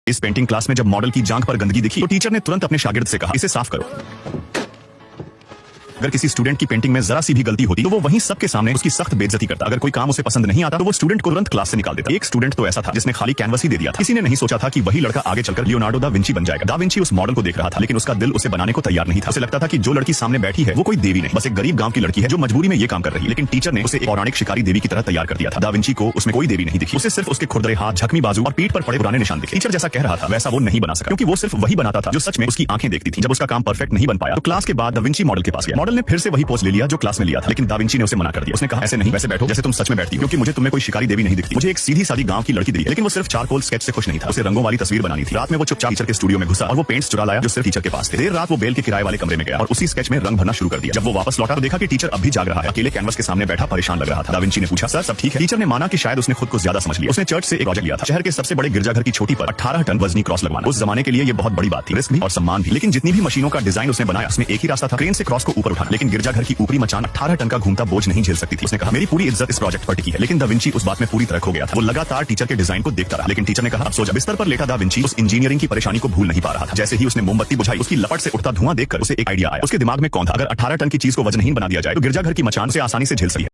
इस painting class में जब मॉडल की जांघ पर गंदगी दिखी तो टीचर ने तुरंत अपने शागिर्द से कहा, इसे साफ करो। अगर किसी स्टूडेंट की पेंटिंग में जरा सी भी गलती होती तो वो वहीं सबके सामने उसकी सख्त बेइज्जती करता। अगर कोई काम उसे पसंद नहीं आता तो वो स्टूडेंट को तुरंत क्लास से निकाल देता। एक स्टूडेंट तो ऐसा था जिसने खाली कैनवस ही दे दिया था। किसी ने नहीं सोचा था कि वही लड़का आगे चलकर लियोनार्डो दा विंची बन जाएगा। दा विंची उस मॉडल को देख रहा था, लेकिन उसका दिल उसे बनाने को तैयार नहीं था। उसे लगता था कि जो लड़की सामने बैठी है वो कोई देवी नहीं, बस एक गरीब गांव की लड़की है जो मजबूरी में ये काम कर रही है। लेकिन टीचर ने उसे एक पौराणिक शिकारी देवी की तरह तैयार कर दिया था। दा विंची को उसमें कोई देवी नहीं दिखी, उसे सिर्फ उसके खुरदरे हाथ, झकमी बाजू और पीठ पर पड़े पुराने निशान दिखे। टीचर जैसा कह रहा था वैसा वो नहीं बना सका, क्योंकि वो सिर्फ वही बनाता था जो सच में उसकी आंखें देखती थी। जब उसका काम परफेक्ट नहीं बन पाया तो क्लास के बाद दा विंची मॉडल के पास गया। मॉडल ने फिर से वही पोज ले लिया जो क्लास में लिया था, लेकिन दा विंची ने उसे मना कर दिया। उसने कहा, ऐसे नहीं, वैसे बैठो जैसे तुम सच में बैठती, क्योंकि मुझे तुममें कोई शिकारी देवी नहीं दिखती। मुझे एक सीधी सादी गांव की लड़की दी है। लेकिन वो सिर्फ चारकोल स्केच से खुश नहीं था, उसे रंगों वाली तस्वीर बनानी थी। रात में वो चुपचाप टीचर के स्टूडियो में घुसा और वो पेंट्स चुरा लाया जो सिर्फ टीचर के पास थे। देर रात वो बेल के किराए वाले कमरे में गया और उसी स्केच में रंग भरना शुरू कर दिया। जब वो वापस लौटा तो देखा कि टीचर अब भी जाग रहा है, अकेले कैनवस के सामने बैठा परेशान लग रहा था। दा विंची ने पूछा, सर सब ठीक है? टीचर ने माना कि शायद उसने खुद को ज्यादा समझ लिया। उसने चर्च से एक प्रोजेक्ट लिया था, शहर के सबसे बड़े गिरजाघर की छोटी पर 18 टन वजनी क्रॉस लगवाना। उस जमाने के लिए ये बहुत बड़ी बात थी, रिस्क भी और सम्मान भी। लेकिन जितनी भी मशीनों का डिजाइन उसने बनाया उसमें एक ही रास्ता था, क्रेन से क्रॉस को ऊपर उठाना। लेकिन गिरजाघर की ऊपरी मचान 18 टन का घूमता बोझ नहीं झेल सकती थी। उसने कहा, मेरी पूरी इज्जत इस प्रोजेक्ट पर टिकी है। लेकिन दा विंची उस बात में पूरी तरह खो गया था। वो लगातार टीचर के डिजाइन को देखता रहा, लेकिन टीचर ने कहा, अब सो जा। बिस्तर पर लेटा दा विंची उस इंजीनियरिंग की परेशानी को भूल नहीं पा रहा था। जैसे ही उसने मोमबत्ती बुझाई, उसकी लपट से उठता धुआं देखकर उसे एक आइडिया आया। उसके दिमाग में कौन था, अगर 18 टन की चीज को वजनहीन बना दिया जाए तो गिरजाघर की मचान से आसानी से झेल सकी है।